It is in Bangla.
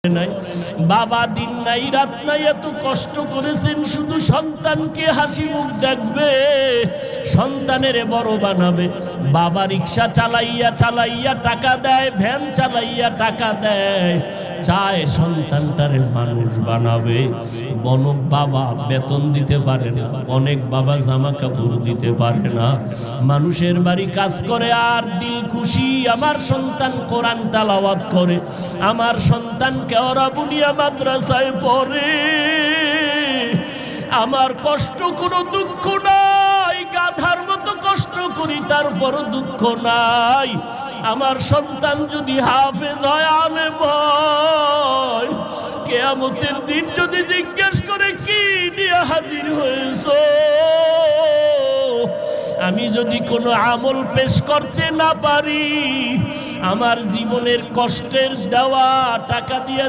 নাই বাবা দিন নাই রাত নাই এত কষ্ট করেছেন শুধু সন্তানকে হাসি মুখ দেখবে, সন্তানের বড় বানাবে। বাবা রিকশা চালাইয়া চালাইয়া টাকা দেয়, ভ্যান চালাইয়া টাকা দেয়, চায় সন্তানটারে মানুষ বানাবে। অনেক বাবা বেতন দিতে পারে না, অনেক বাবা জামা কাপড় দিতে পারে না, মানুষের বাড়ি কাজ করে আর দিল খুশি আমার সন্তান কোরআন তেলাওয়াত করে, আমার সন্তান কেওড়া বুনিয়া মাদ্রাসায় পড়ে, আমার কষ্ট কোনো দুঃখ নাই, গাধার মতো কষ্ট করি তারপর দুঃখ নাই। আমার সন্তান যদি হাফেজ হয়, আলেম হয়, কিয়ামতের দিন যদি জিজ্ঞেস করে কি নিয়ে হাজির হয়েছো, আমি যদি কোনো আমল পেশ করতে না পারি, আমার জীবনের কষ্টের দেওয়া টাকা দিয়ে